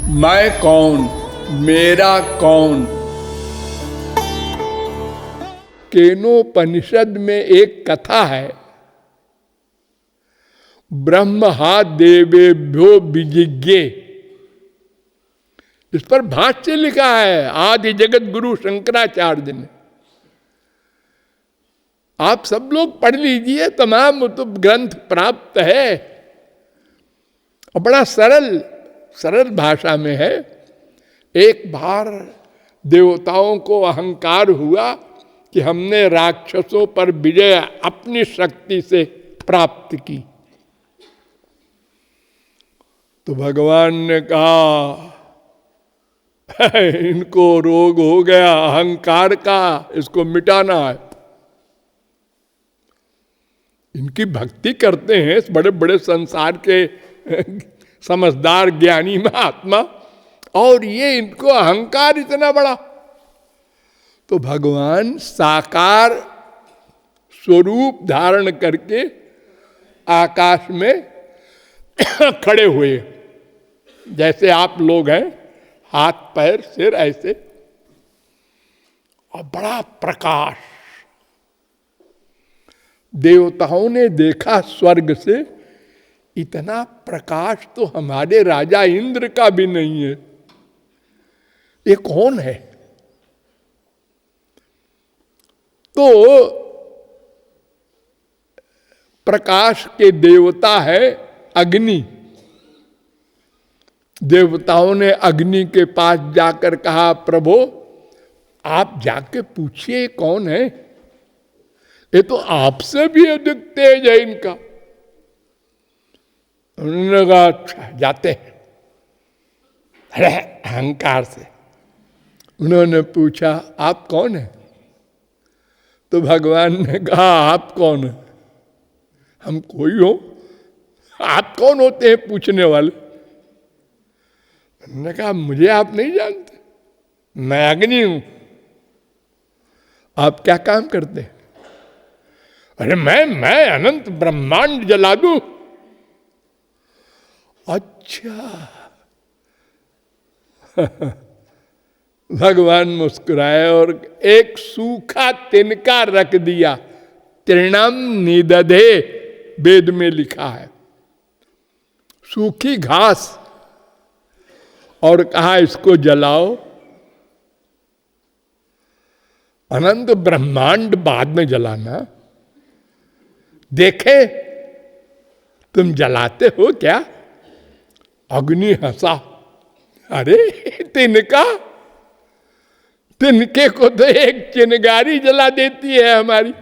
मैं कौन, मेरा कौन। केनोपनिषद में एक कथा है, ब्रह्मा देवेभ्यो विजिज्ञे। इस पर भाष्य लिखा है आदि जगत गुरु शंकराचार्य ने। आप सब लोग पढ़ लीजिए, तमाम तो ग्रंथ प्राप्त है और बड़ा सरल भाषा में है। एक बार देवताओं को अहंकार हुआ कि हमने राक्षसों पर विजय अपनी शक्ति से प्राप्त की। तो भगवान ने कहा इनको रोग हो गया अहंकार का, इसको मिटाना है। इनकी भक्ति करते हैं बड़े बड़े संसार के समझदार ज्ञानी महात्मा, और ये इनको अहंकार इतना बड़ा। तो भगवान साकार स्वरूप धारण करके आकाश में खड़े हुए, जैसे आप लोग हैं, हाथ पैर सिर ऐसे, और बड़ा प्रकाश। देवताओं ने देखा स्वर्ग से, इतना प्रकाश तो हमारे राजा इंद्र का भी नहीं है, ये कौन है? तो प्रकाश के देवता है अग्नि। देवताओं ने अग्नि के पास जाकर कहा प्रभु आप जाके पूछिए कौन है, ये तो आपसे भी अधिक तेज है इनका। उन्होंने कहा अच्छा जाते हैं। अरे अहंकार से उन्होंने पूछा आप कौन है? तो भगवान ने कहा आप कौन है? हम कोई हो, आप कौन होते हैं पूछने वाले? उन्होंने कहा मुझे आप नहीं जानते, मैं अग्नि हूं। आप क्या काम करते हैं? अरे मैं अनंत ब्रह्मांड जला दूं। अच्छा भगवान मुस्कुराए और एक सूखा तिनका रख दिया। तृणम निदधे वेद में लिखा है, सूखी घास, और कहा इसको जलाओ। अनंत ब्रह्मांड बाद में जलाना, देखे तुम जलाते हो क्या? अग्नि हंसा, अरे तिनके को तो एक चिनगारी जला देती है हमारी।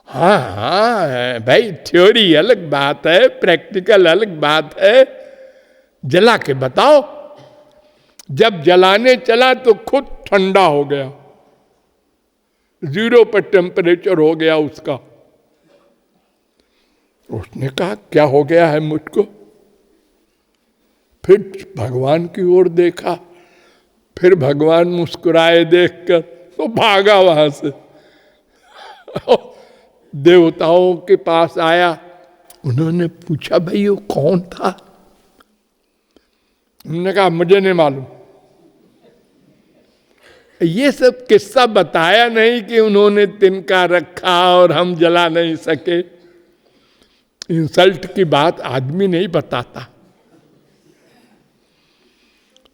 हाँ भाई, थ्योरी अलग बात है, प्रैक्टिकल अलग बात है, जला के बताओ। जब जलाने चला तो खुद ठंडा हो गया, 0 पर टेम्परेचर हो गया उसका। उसने कहा क्या हो गया है मुझको? फिर भगवान की ओर देखा, फिर भगवान मुस्कुराए देखकर तो भागा वहां से। देवताओं के पास आया, उन्होंने पूछा भाई वो कौन था? उन्होंने कहा मुझे नहीं मालूम। ये सब किस्सा बताया नहीं कि उन्होंने तिनका रखा और हम जला नहीं सके। इंसल्ट की बात आदमी नहीं बताता।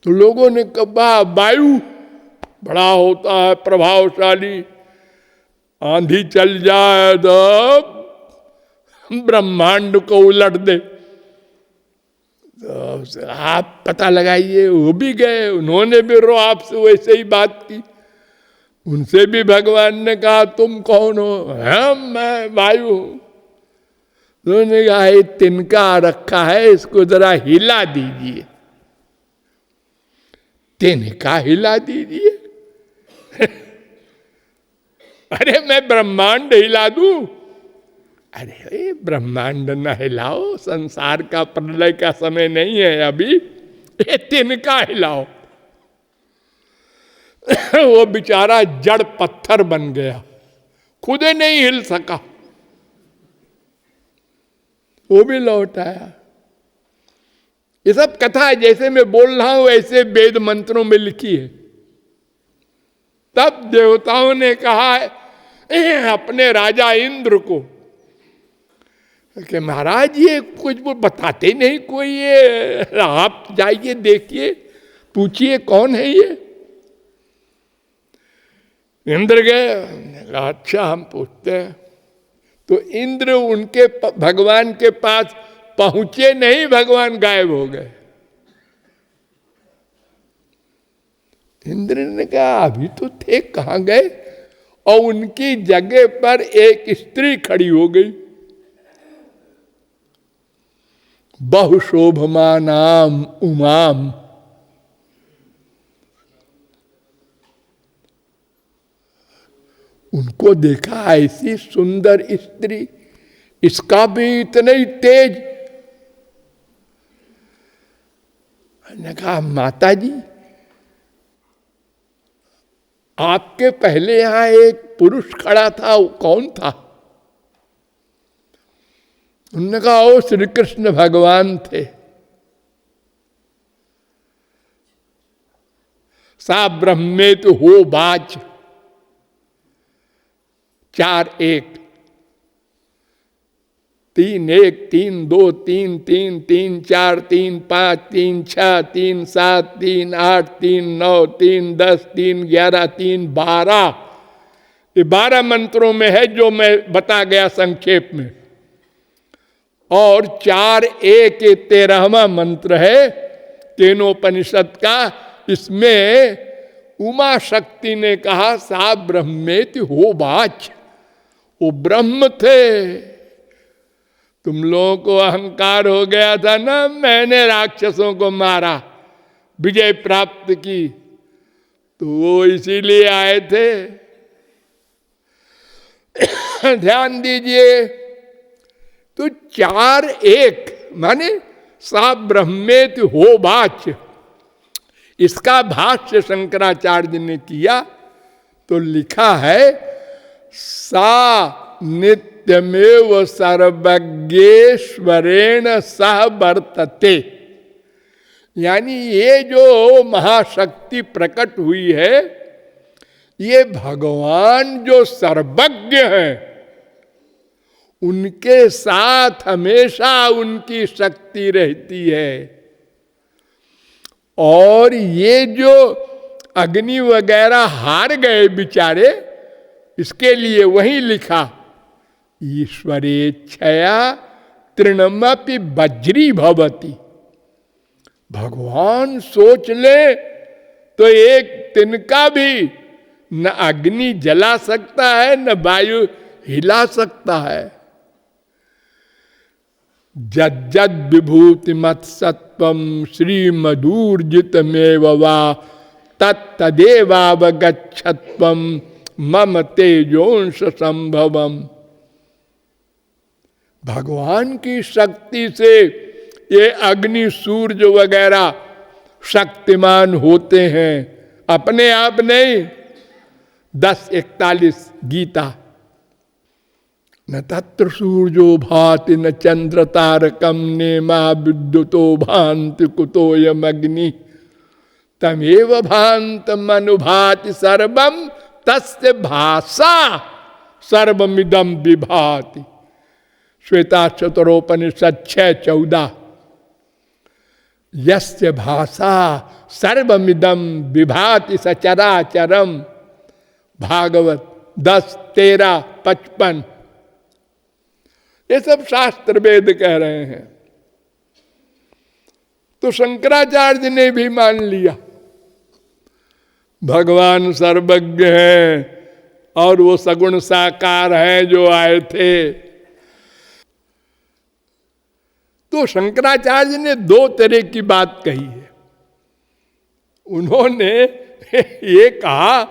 तो लोगों ने कहा वायु बड़ा होता है प्रभावशाली, आंधी चल जाए तो ब्रह्मांड को उलट दे। तो आप पता लगाइए, वो भी गए, उन्होंने भी रो आपसे वैसे ही बात की। उनसे भी भगवान ने कहा तुम कौन हो? मैं वायु हूं। उन्होंने कहा ये तिनका रखा है, इसको जरा हिला दीजिए। तिनका हिला दीजिए? अरे मैं ब्रह्मांड हिला दूं? अरे ब्रह्मांड न हिलाओ, संसार का प्रलय का समय नहीं है अभी, ये तिनका हिलाओ। वो बेचारा जड़ पत्थर बन गया, खुदे नहीं हिल सका, वो भी लौट आया। ये सब कथा जैसे मैं बोल रहा हूं ऐसे वेद मंत्रों में लिखी है। तब देवताओं ने कहा अपने राजा इंद्र को कि महाराज ये कुछ वो बताते नहीं कोई, ये आप जाइए देखिए पूछिए कौन है ये। इंद्र गए, अच्छा हम पूछते हैं। तो इंद्र उनके भगवान के पास पहुंचे नहीं, भगवान गायब हो गए। इंद्र ने कहा अभी तो थे, कहां गए? और उनकी जगह पर एक स्त्री खड़ी हो गई, बहुशोभमानाम उमाम। उनको देखा ऐसी सुंदर स्त्री, इसका भी इतना ही तेज। ने कहा माता जी आपके पहले यहां एक पुरुष खड़ा था, वो कौन था? उन्होंने कहा वो श्री कृष्ण भगवान थे। सा ब्रह्मेत हो बाच 4-1 3-1 3-2 3-3 3-4 3-5 3-6 3-7 3-8 3-9 3-10 3-11 3-12, ये 12 मंत्रों में है जो मैं बता गया संक्षेप में। और 4-1 13वां मंत्र है केनोपनिषद का। इसमें उमा शक्ति ने कहा सा ब्रह्मेति हो बाच, वो ब्रह्म थे। तुम लोगों को अहंकार हो गया था ना, मैंने राक्षसों को मारा, विजय प्राप्त की, तो वो इसीलिए आए थे। ध्यान दीजिए, तो 4-1 माने सा ब्रह्मेति हो बाच, इसका भाष्य शंकराचार्य ने किया तो लिखा है सा नित्यमेव सर्वज्ञेश्वरेण सह वर्तते। यानी ये जो महाशक्ति प्रकट हुई है, ये भगवान जो सर्वज्ञ हैं उनके साथ हमेशा उनकी शक्ति रहती है। और ये जो अग्नि वगैरह हार गए बेचारे, इसके लिए वही लिखा ईश्वरेच्छया तृणमपि वज्री भवति। भगवान सोच ले तो एक तिनका भी न अग्नि जला सकता है न वायु हिला सकता है। जज्जद विभूति मत सत्वम श्रीमदूर्जितमेव वा तत्तदेवावगच्छत्वम मम तेजोंश संभवम। भगवान की शक्ति से ये अग्नि सूर्य वगैरह शक्तिमान होते हैं, अपने आप नहीं। 10:41 गीता। न तत्र सूर्यो भाति न चंद्र तारकम नेमा विद्युतो भांति कुतोयम अग्नि तमेव भांतम अनुभाति सर्वम तस्य भाषा सर्वमिदम विभाति। श्वेता चतुरोपनिषद 6:14। यस्य भाषा सर्वमिदम विभाति सचराचरम। भागवत 10:13-55। ये सब शास्त्र वेद कह रहे हैं। तो शंकराचार्य ने भी मान लिया भगवान सर्वज्ञ हैं और वो सगुण साकार हैं जो आए थे। तो शंकराचार्य ने 2 तरह की बात कही है। उन्होंने ये कहा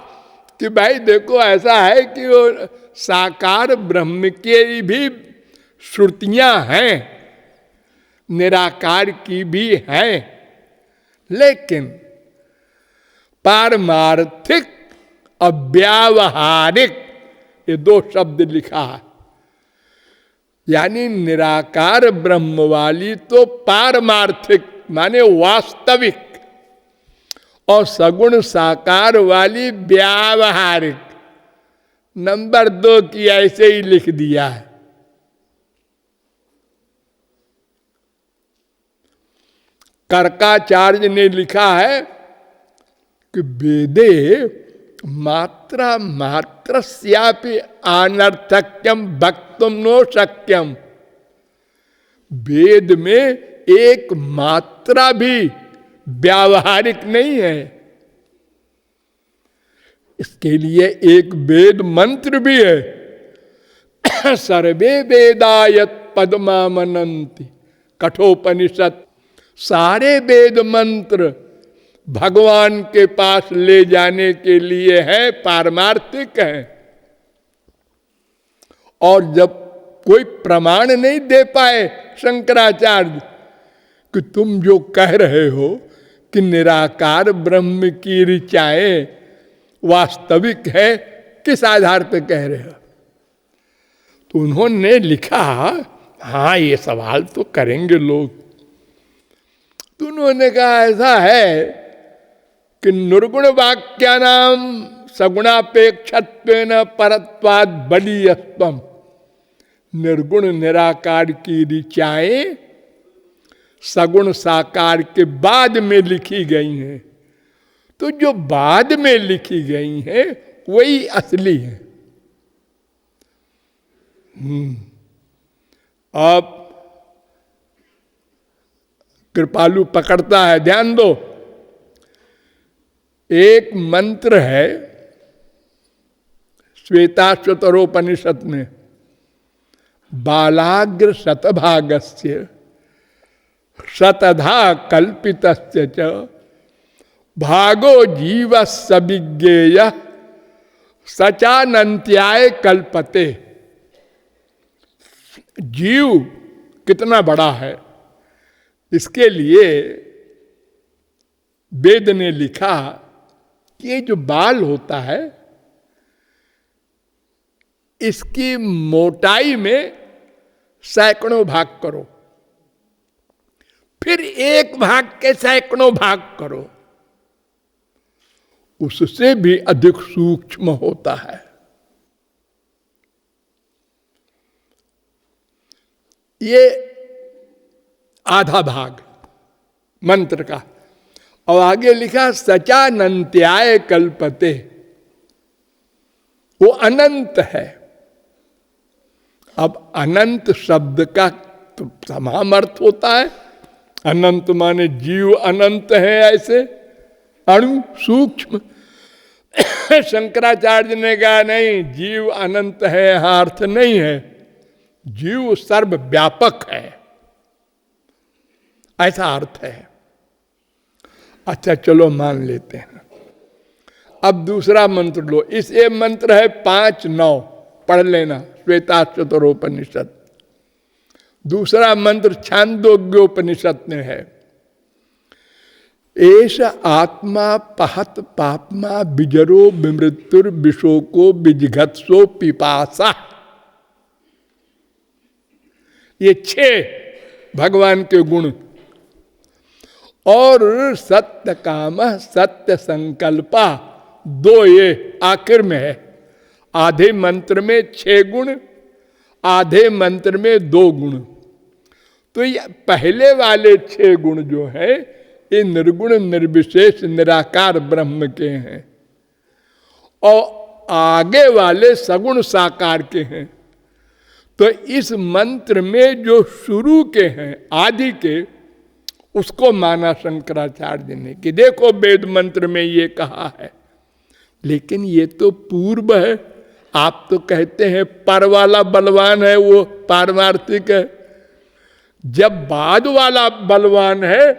कि भाई देखो ऐसा है कि वो साकार ब्रह्म के भी श्रुतियां हैं, निराकार की भी हैं, लेकिन पारमार्थिक अव्यावहारिक, ये 2 शब्द लिखा है। यानी निराकार ब्रह्म वाली तो पारमार्थिक माने वास्तविक, और सगुण साकार वाली व्यावहारिक। नंबर 2 की ऐसे ही लिख दिया है। कर्काचार्य ने लिखा है कि वेदे मात्रा मात्रस्यापि अनर्थक्यम वक्तुम नो शक्यम। वेद में एक मात्रा भी व्यावहारिक नहीं है। इसके लिए एक वेद मंत्र भी है। सर्वे वेदायत पद्मामनंति कठोपनिषद। सारे वेद मंत्र भगवान के पास ले जाने के लिए है, पारमार्थिक है। और जब कोई प्रमाण नहीं दे पाए शंकराचार्य कि तुम जो कह रहे हो कि निराकार ब्रह्म की ऋचाएं वास्तविक है, किस आधार पर कह रहे हो? तो उन्होंने लिखा, हाँ ये सवाल तो करेंगे लोग। तो उन्होंने कहा ऐसा है कि निर्गुण वाक्यानाम सगुणापेक्षत्वेन परत्वाद बलीयत्वम। निर्गुण निराकार की ऋचाएं सगुण साकार के बाद में लिखी गई हैं। तो जो बाद में लिखी गई हैं वही असली है। अब कृपालु पकड़ता है, ध्यान दो। एक मंत्र है श्वेताश्वतरोपनिषद में, बालाग्र शतभागस्य शतधा कल्पितस्य च भागो जीवस्य विज्ञेय सचानंत्याय कल्पते। जीव कितना बड़ा है, इसके लिए वेद ने लिखा कि ये जो बाल होता है इसकी मोटाई में सैकड़ों भाग करो, फिर एक भाग के सैकड़ों भाग करो, उससे भी अधिक सूक्ष्म होता है। ये आधा भाग मंत्र का। और आगे लिखा सचानंत्याय कल्पते, वो अनंत है। अब अनंत शब्द का तो तमाम अर्थ होता है। अनंत माने जीव अनंत है, ऐसे अणु सूक्ष्म। शंकराचार्य ने कहा नहीं, जीव अनंत है, यहां अर्थ नहीं है। जीव सर्वव्यापक है, ऐसा अर्थ है। अच्छा चलो मान लेते हैं। अब दूसरा मंत्र लो। इस ये मंत्र है 5-9, पढ़ लेना, श्वेताश्वतरोपनिषद। दूसरा मंत्र छांदोग्योपनिषद में है, एष आत्मा पहत पापमा बिजरो विमृत्युर विशोको विजिघत्सो पिपासा। ये 6 भगवान के गुण। और सत्य काम सत्य संकल्पा 2 ये आखिर में है। आधे मंत्र में 6 गुण, आधे मंत्र में 2 गुण। तो ये पहले वाले 6 गुण जो है ये निर्गुण निर्विशेष निराकार ब्रह्म के हैं, और आगे वाले सगुण साकार के हैं। तो इस मंत्र में जो शुरू के हैं, आदि के, उसको माना शंकराचार्य ने कि देखो वेद मंत्र में ये कहा है, लेकिन ये तो पूर्व है। आप तो कहते हैं पर वाला बलवान है, वो पारमार्थिक है। जब बाद वाला बलवान है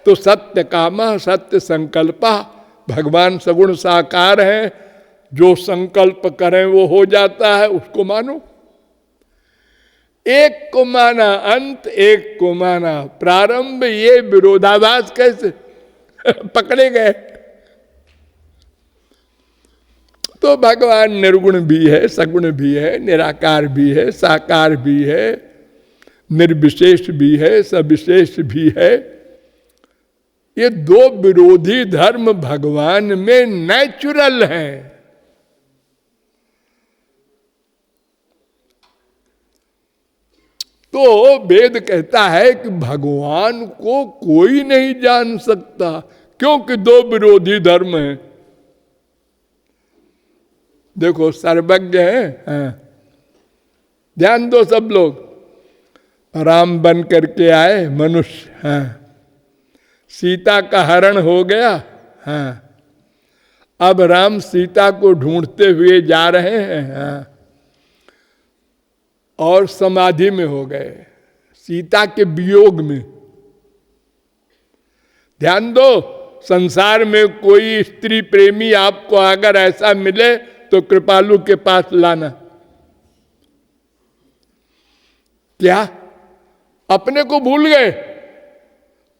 तो सत्य कामा सत्य संकल्पा, भगवान सगुण साकार है, जो संकल्प करें वो हो जाता है, उसको मानो। एक को माना अंत, एक को माना प्रारंभ, ये विरोधाभास कैसे पकड़े गए? तो भगवान निर्गुण भी है, सगुण भी है, निराकार भी है, साकार भी है, निर्विशेष भी है, सविशेष भी है। ये दो विरोधी धर्म भगवान में नेचुरल हैं। तो वेद कहता है कि भगवान को कोई नहीं जान सकता, क्योंकि दो विरोधी धर्म हैं। देखो सर्वज्ञ है, हाँ। ध्यान दो सब लोग, राम बन करके आए मनुष्य, हाँ। सीता का हरण हो गया, हाँ। अब राम सीता को ढूंढते हुए जा रहे हैं, हाँ। और समाधि में हो गए सीता के वियोग में। ध्यान दो, संसार में कोई स्त्री प्रेमी आपको अगर ऐसा मिले तो कृपालु के पास लाना। क्या अपने को भूल गए?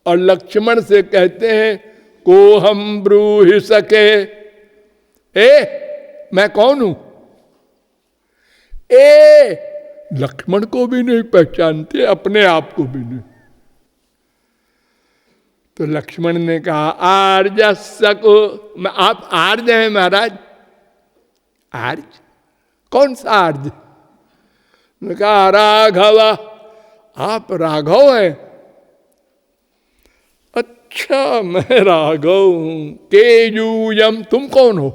और लक्ष्मण से कहते हैं को हम ब्रूहि सके, मैं कौन हूं? लक्ष्मण को भी नहीं पहचानते, अपने आप को भी नहीं। तो लक्ष्मण ने कहा आर्यस्य को, आप आर्य हैं महाराज? आर्य? कौन सा आर्य? ने कहा राघव, आप राघव हैं? अच्छा मैं राघव हूं। केयूयम, तुम कौन हो?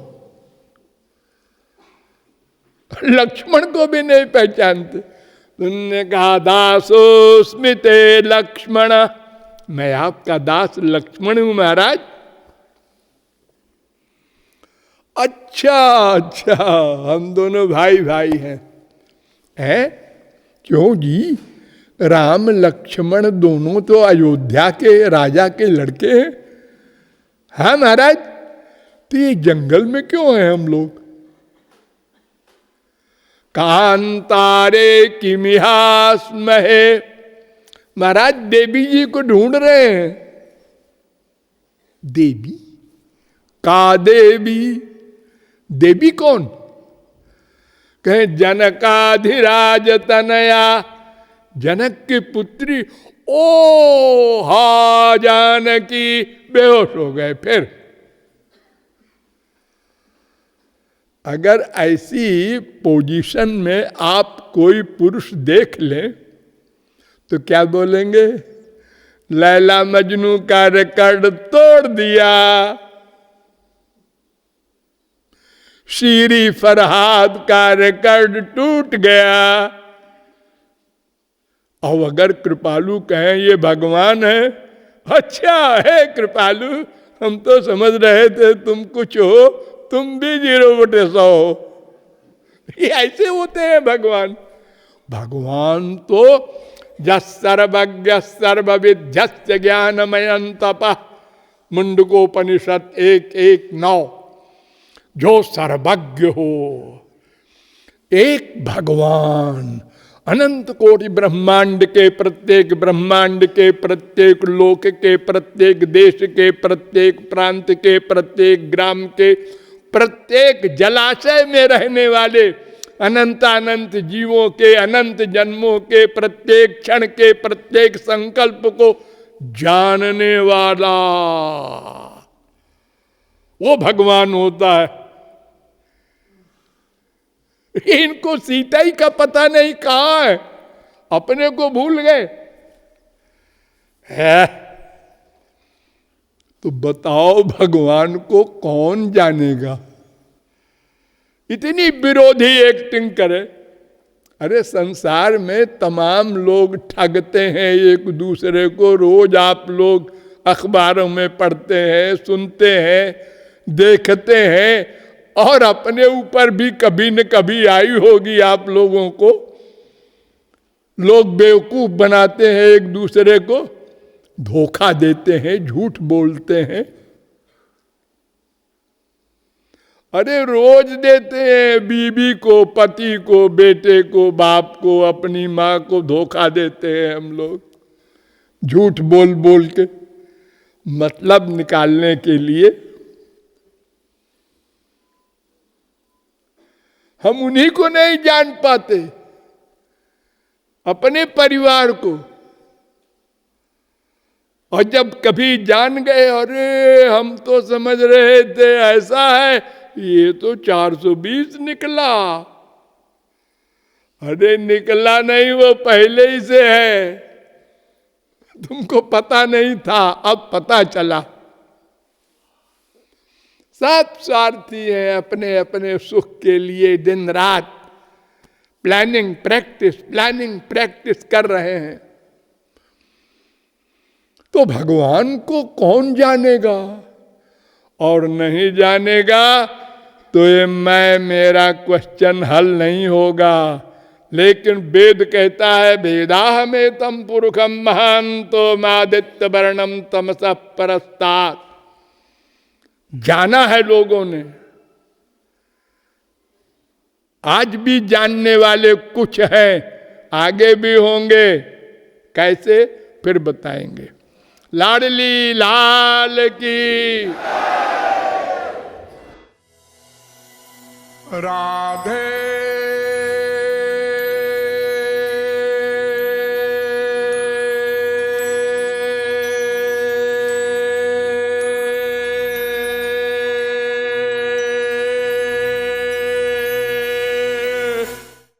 लक्ष्मण को भी नहीं पहचानते। तुमने कहा दासोस्मिते लक्ष्मण, मैं आपका दास लक्ष्मण हूं महाराज। अच्छा अच्छा, हम दोनों भाई भाई हैं। क्यों जी? राम लक्ष्मण दोनों तो अयोध्या के राजा के लड़के हैं। हाँ महाराज, तो ये जंगल में क्यों हैं हम लोग? कांतारे किमिहास्महे, महाराज देवी जी को ढूंढ रहे हैं। देवी? का देवी? देवी कौन? कहे जनकाधिराज तनया, जनक की पुत्री। ओ हा जानकी, बेहोश हो गए। फिर अगर ऐसी पोजीशन में आप कोई पुरुष देख लें तो क्या बोलेंगे? लैला मजनू का रिकॉर्ड तोड़ दिया, शीरी फरहाद का रिकॉर्ड टूट गया। और अगर कृपालु कहें ये भगवान है, अच्छा है कृपालु, हम तो समझ रहे थे तुम कुछ हो, तुम भी 0/100 हो। ये ऐसे होते हैं भगवान। भगवान तो सर्वज्ञ सर्वविद्यस्य ज्ञानमयं तपः, मुंडकोपनिषद 1:1-9। जो सर्वज्ञ हो, एक भगवान अनंत कोटि ब्रह्मांड के प्रत्येक लोक के, प्रत्येक देश के, प्रत्येक प्रांत के, प्रत्येक ग्राम के, प्रत्येक जलाशय में रहने वाले अनंत अनंत जीवों के, अनंत जन्मों के, प्रत्येक क्षण के, प्रत्येक संकल्प को जानने वाला वो भगवान होता है। इनको सीता ही का पता नहीं कहां है, अपने को भूल गए है। तो बताओ भगवान को कौन जानेगा? इतनी विरोधी एक्टिंग करे। अरे संसार में तमाम लोग ठगते हैं एक दूसरे को, रोज आप लोग अखबारों में पढ़ते हैं, सुनते हैं, देखते हैं, और अपने ऊपर भी कभी न कभी आई होगी आप लोगों को। लोग बेवकूफ बनाते हैं, एक दूसरे को धोखा देते हैं, झूठ बोलते हैं। अरे रोज देते हैं, बीवी को, पति को, बेटे को, बाप को, अपनी माँ को धोखा देते हैं हम लोग, झूठ बोल बोल के मतलब निकालने के लिए। हम उन्हीं को नहीं जान पाते, अपने परिवार को। और जब कभी जान गए, अरे हम तो समझ रहे थे ऐसा है, ये तो 420 निकला। अरे निकला नहीं, वो पहले ही से है, तुमको पता नहीं था, अब पता चला। सब स्वार्थी हैं, अपने अपने सुख के लिए दिन रात प्लानिंग प्रैक्टिस कर रहे हैं। तो भगवान को कौन जानेगा? और नहीं जानेगा तो ये मैं मेरा क्वेश्चन हल नहीं होगा। लेकिन वेद कहता है, वेदाह में तम पुरुषम महांतो मादित्य वर्णम तमसा परस्तात्। जाना है लोगों ने, आज भी जानने वाले कुछ हैं, आगे भी होंगे। कैसे, फिर बताएंगे। लाडली लाल की राधे।